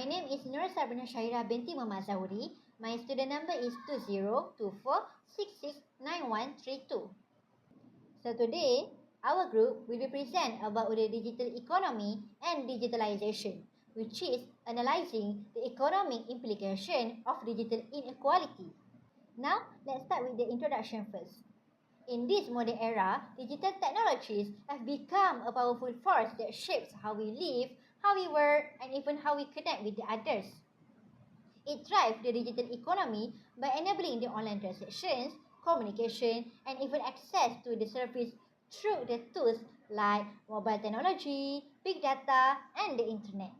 My name is Nur Sabrina Shahira binti Muhammad Zahuri. My student number is 2024669132. So today, our group will be present about the digital economy and digitalization, which is analyzing the economic implication of digital inequality. Now, let's start with the introduction first. In this modern era, digital technologies have become a powerful force that shapes how we live, how we work, and even how we connect with the others. It drives the digital economy by enabling the online transactions, communication, and even access to the service through the tools like mobile technology, big data, and the internet.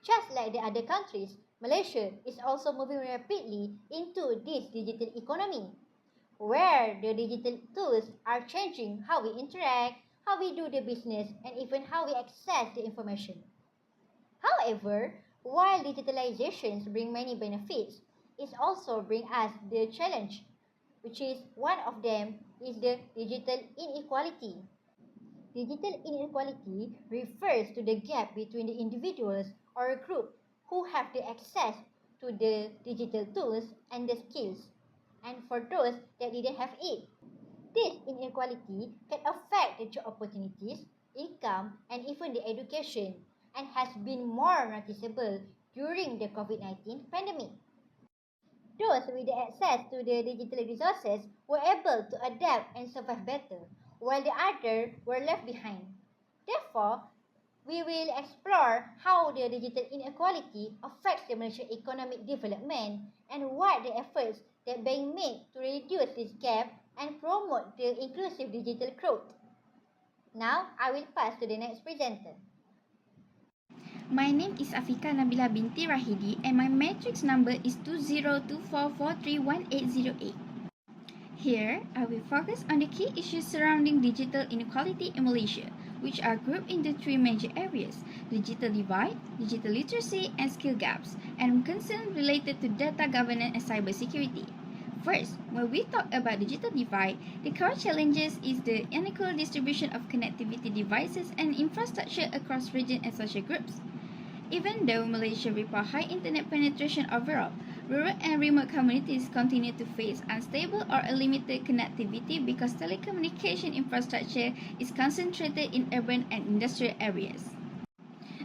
Just like the other countries, Malaysia is also moving rapidly into this digital economy, where the digital tools are changing how we interact, how we do the business, and even how we access the information. However, while digitalizations bring many benefits, it also brings us the challenge, which is one of them is the digital inequality. Digital inequality refers to the gap between the individuals or a group who have the access to the digital tools and the skills, and for those that didn't have it. This inequality can affect the job opportunities, income, and even the education, and has been more noticeable during the COVID-19 pandemic. Those with the access to the digital resources were able to adapt and survive better, while the others were left behind. Therefore, we will explore how the digital inequality affects the Malaysian economic development and what the efforts that are being made to reduce this gap and promote the inclusive digital growth. Now, I will pass to the next presenter. My name is Afika Nabila binti Rahidi and my matrix number is 2024431808. Here, I will focus on the key issues surrounding digital inequality in Malaysia, which are grouped into three major areas: digital divide, digital literacy, and skill gaps, and concerns related to data governance and cybersecurity. First, when we talk about digital divide, the current challenges is the unequal distribution of connectivity devices and infrastructure across regions and social groups. Even though Malaysia reports high internet penetration overall, rural and remote communities continue to face unstable or limited connectivity because telecommunication infrastructure is concentrated in urban and industrial areas.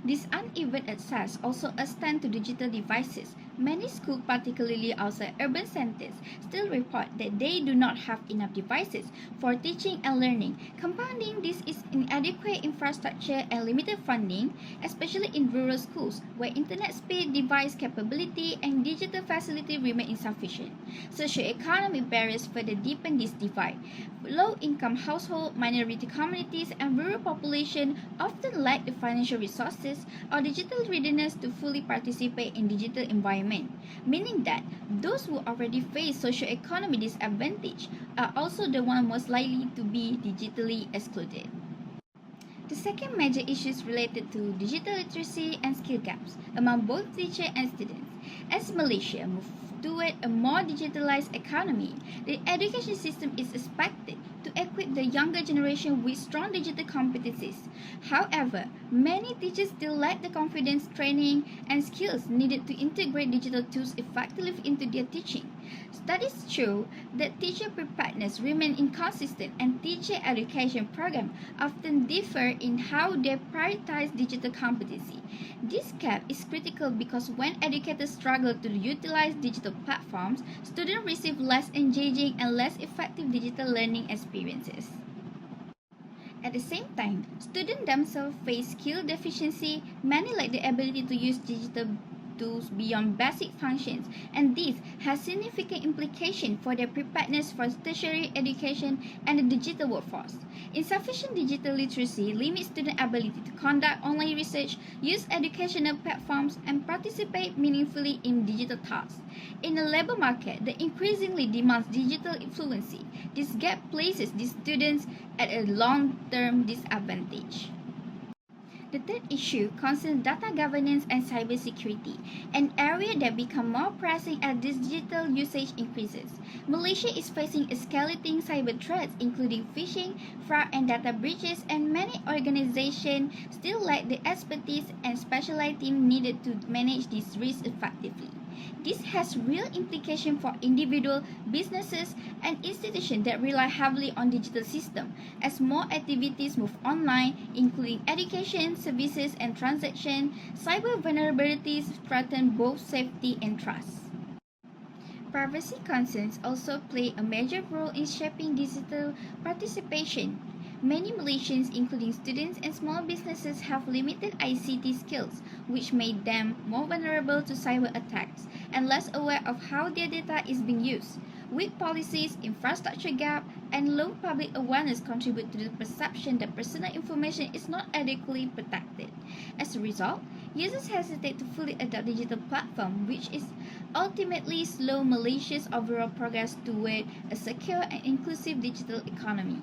This uneven access also extends to digital devices. Many schools, particularly outside urban centers, still report that they do not have enough devices for teaching and learning. Compounding this is inadequate infrastructure and limited funding, especially in rural schools, where internet speed, device capability, and digital facility remain insufficient. Socioeconomic barriers further deepen this divide. Low-income households, minority communities, and rural population often lack the financial resources or digital readiness to fully participate in digital environment, meaning that those who already face socio-economic disadvantage are also the ones most likely to be digitally excluded. The second major issue is related to digital literacy and skill gaps among both teachers and students. As Malaysia moves toward a more digitalized economy, the education system is expected to equip the younger generation with strong digital competencies. However, many teachers still lack the confidence, training, and skills needed to integrate digital tools effectively into their teaching. Studies show that teacher preparedness remains inconsistent and teacher education programs often differ in how they prioritize digital competency. This gap is critical because when educators struggle to utilize digital platforms, students receive less engaging and less effective digital learning experiences. At the same time, students themselves face skill deficiency. Many lack the ability to use digital tools beyond basic functions, and this has significant implications for their preparedness for tertiary education and the digital workforce. Insufficient digital literacy limits student ability to conduct online research, use educational platforms, and participate meaningfully in digital tasks. In a labor market that increasingly demands digital fluency, this gap places these students at a long-term disadvantage. The third issue concerns data governance and cybersecurity, an area that becomes more pressing as this digital usage increases. Malaysia is facing escalating cyber threats including phishing, fraud and data breaches, and many organizations still lack the expertise and specialized team needed to manage these risks effectively. This has real implications for individual businesses and institutions that rely heavily on digital systems as more activities move online, including education, services, and transactions. Cyber vulnerabilities threaten both safety and trust. Privacy concerns also play a major role in shaping digital participation. Many Malaysians, including students and small businesses, have limited ICT skills, which made them more vulnerable to cyber attacks and less aware of how their data is being used. Weak policies, infrastructure gap, and low public awareness contribute to the perception that personal information is not adequately protected. As a result, users hesitate to fully adopt digital platforms, which is ultimately slow Malaysia's overall progress toward a secure and inclusive digital economy.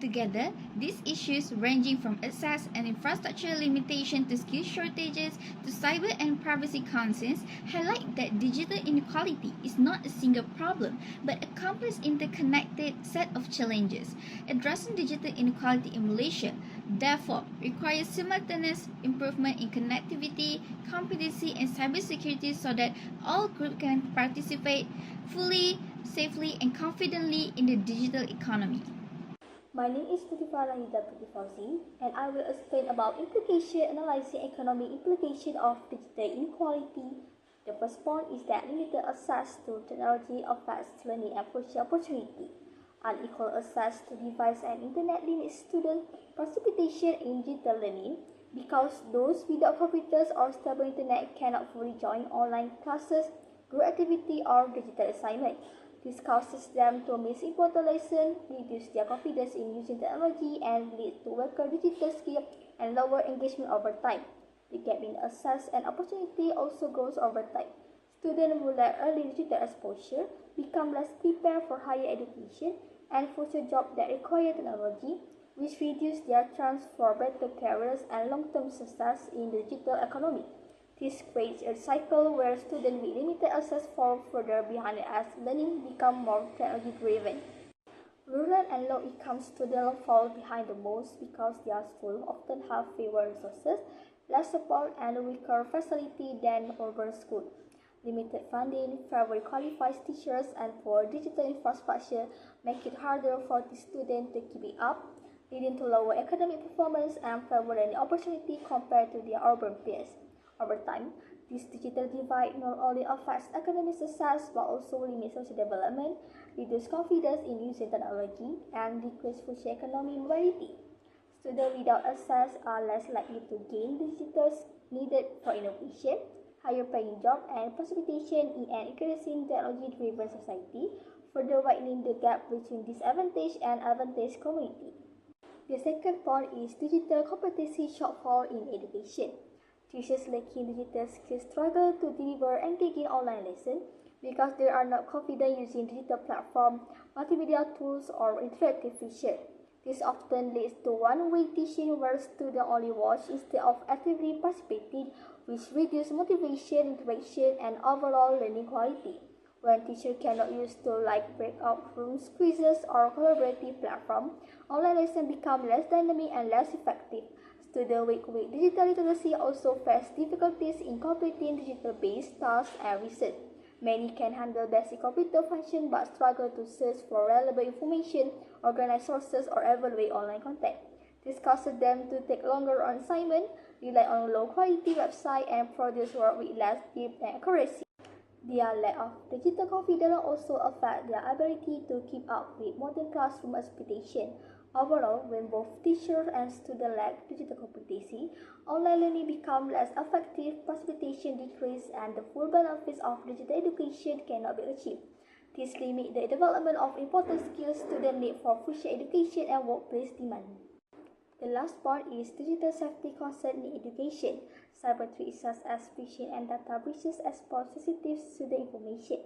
Together, these issues, ranging from access and infrastructure limitation to skill shortages to cyber and privacy concerns, highlight that digital inequality is not a single problem but a complex interconnected set of challenges. Addressing digital inequality in Malaysia, therefore, requires simultaneous improvement in connectivity, competency, and cybersecurity so that all groups can participate fully, safely, and confidently in the digital economy. My name is Putifah Rahida Putifauzi, and I will explain about analyzing economic implication of digital inequality. The first point is that limited access to technology affects learning and future opportunity. Unequal access to device and internet limits student participation in digital learning because those without computers or stable internet cannot fully join online classes, group activity, or digital assignment. This causes them to miss important lessons, reduce their confidence in using technology, and lead to weaker digital skills and lower engagement over time. The gap in access and opportunity also grows over time. Students who lack early digital exposure become less prepared for higher education and future jobs that require technology, which reduce their chance for better careers and long-term success in the digital economy. This creates a cycle where students with limited access fall further behind as learning becomes more technology-driven. Rural and low-income students fall behind the most because their schools often have fewer resources, less support, and weaker facilities than urban schools. Limited funding, fewer qualified teachers, and poor digital infrastructure make it harder for the students to keep it up, leading to lower academic performance and fewer learning opportunities compared to their urban peers. Over time, this digital divide not only affects academic success but also limits social development, reduces confidence in using technology, and decreases future economic mobility. Students without access are less likely to gain the digital skills needed for innovation, higher paying jobs, and participation in an increasing technology-driven society, further widening the gap between disadvantaged and advantaged communities. The second point is digital competency shortfall in education. Teachers lacking digital skills struggle to deliver engaging online lessons because they are not confident using digital platforms, multimedia tools, or interactive features. This often leads to one-way teaching where students only watch instead of actively participating, which reduces motivation, interaction, and overall learning quality. When teachers cannot use tools like breakout rooms, quizzes, or collaborative platforms, online lessons become less dynamic and less effective. Students with digital literacy also face difficulties in completing digital-based tasks and research. Many can handle basic computer functions but struggle to search for relevant information, organize sources, or evaluate online content. This causes them to take longer on assignment, rely on low-quality websites, and produce work with less depth and accuracy. Their lack of digital confidence also affects their ability to keep up with modern classroom expectations. Overall, when both teachers and students lack digital competency, online learning becomes less effective, participation decreases, and the full benefits of digital education cannot be achieved. This limits the development of important skills students need for future education and workplace demand. The last point is digital safety concern in education. Cyber threats such as phishing and data breaches expose sensitive student information.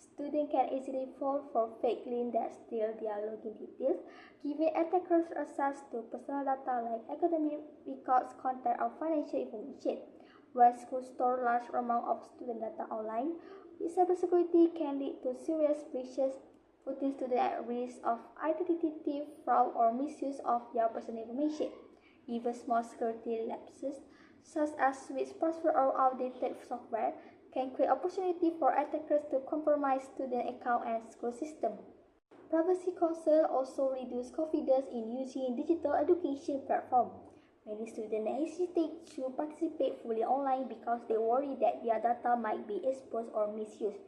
Students can easily fall for fake links that steal their login details, giving attackers access to personal data like academic records, contact, or financial information. When schools store large amounts of student data online, cybersecurity can lead to serious breaches, putting students at risk of identity theft, fraud, or misuse of their personal information. Even small security lapses, such as switch password or outdated software, can create opportunity for attackers to compromise student account and school system. Privacy concerns also reduce confidence in using digital education platforms. Many students hesitate to participate fully online because they worry that their data might be exposed or misused.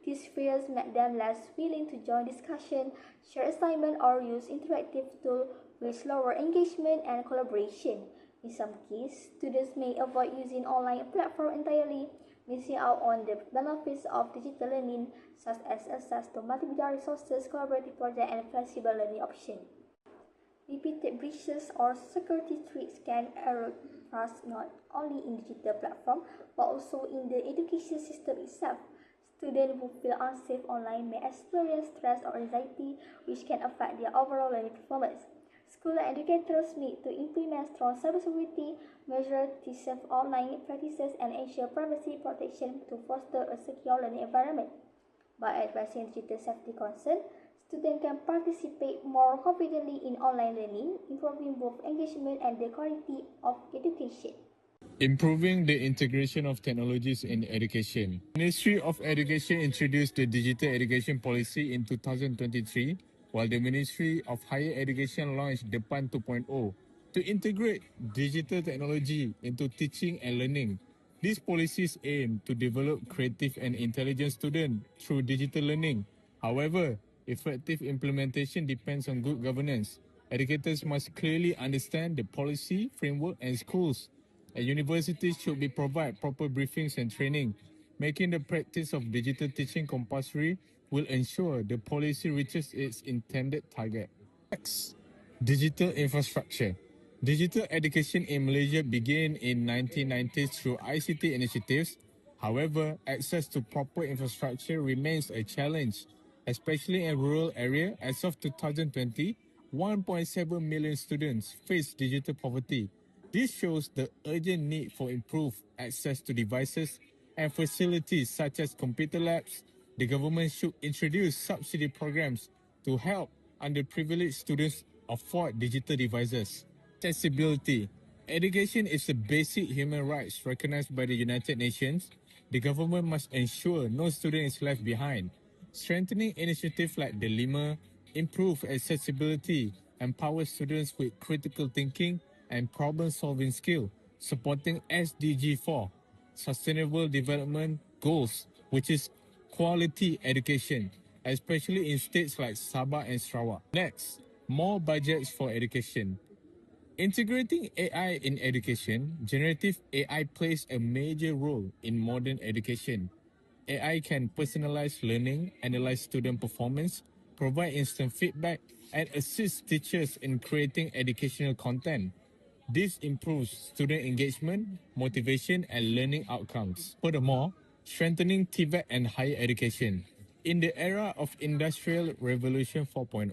These fears make them less willing to join discussion, share assignments, or use interactive tools with lower engagement and collaboration. In some cases, students may avoid using online platforms entirely, missing out on the benefits of digital learning, such as access to multimedia resources, collaborative projects, and flexible learning options. Repeated breaches or security threats can erode trust not only in digital platforms but also in the education system itself. Students who feel unsafe online may experience stress or anxiety, which can affect their overall learning performance. School and educators need to implement strong cybersecurity measures, teach safe online practices, and ensure privacy protection to foster a secure learning environment. By addressing digital safety concerns, students can participate more confidently in online learning, improving both engagement and the quality of education. Improving the integration of technologies in education. Ministry of Education introduced the Digital Education Policy in 2023, while the Ministry of Higher Education launched DEPAN 2.0 to integrate digital technology into teaching and learning. These policies aim to develop creative and intelligent students through digital learning. However, effective implementation depends on good governance. Educators must clearly understand the policy, framework, and schools and universities should be provide proper briefings and training. Making the practice of digital teaching compulsory will ensure the policy reaches its intended target. Next, digital infrastructure. Digital education in Malaysia began in 1990s through ICT initiatives. However, access to proper infrastructure remains a challenge, especially in rural areas. As of 2020, 1.7 million students face digital poverty. This shows the urgent need for improved access to devices and facilities such as computer labs. The government should introduce subsidy programs to help underprivileged students afford digital devices. Accessibility. Education is a basic human right recognized by the United Nations. The government must ensure no student is left behind. Strengthening initiatives like the Lima improve accessibility, empower students with critical thinking and problem-solving skill, supporting SDG 4, Sustainable Development Goals, which is quality education, especially in states like Sabah and Sarawak. Next, more budgets for education. Integrating AI in education, generative AI plays a major role in modern education. AI can personalize learning, analyze student performance, provide instant feedback, and assist teachers in creating educational content. This improves student engagement, motivation, and learning outcomes. Furthermore, strengthening TVET and higher education. In the era of Industrial Revolution 4.0,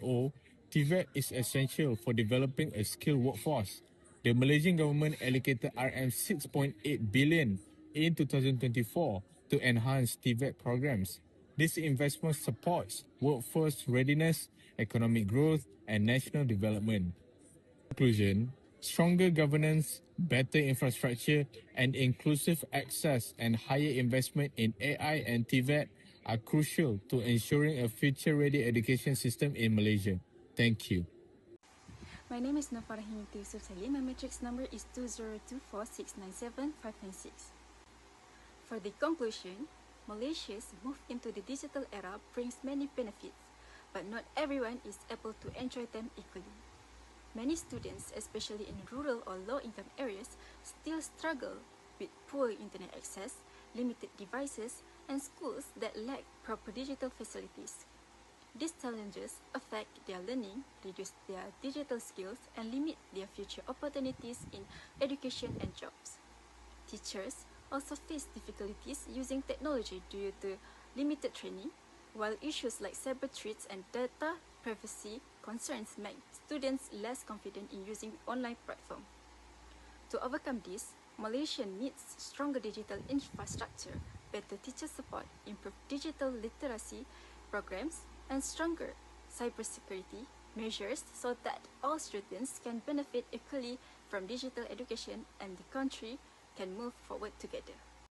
TVET is essential for developing a skilled workforce. The Malaysian government allocated RM6.8 billion in 2024 to enhance TVET programs. This investment supports workforce readiness, economic growth, and national development. Conclusion, stronger governance, better infrastructure, and inclusive access and higher investment in AI and TVET are crucial to ensuring a future-ready education system in Malaysia. Thank you. My name is Nafarahin Yusuf Salim. My matrix number is 20246975596. For the conclusion, Malaysia's move into the digital era brings many benefits, but not everyone is able to enjoy them equally. Many students, especially in rural or low-income areas, still struggle with poor internet access, limited devices, and schools that lack proper digital facilities. These challenges affect their learning, reduce their digital skills, and limit their future opportunities in education and jobs. Teachers also face difficulties using technology due to limited training, while issues like cyber threats and data privacy concerns make students less confident in using online platforms. To overcome this, Malaysia needs stronger digital infrastructure, better teacher support, improved digital literacy programs, and stronger cybersecurity measures so that all students can benefit equally from digital education and the country can move forward together.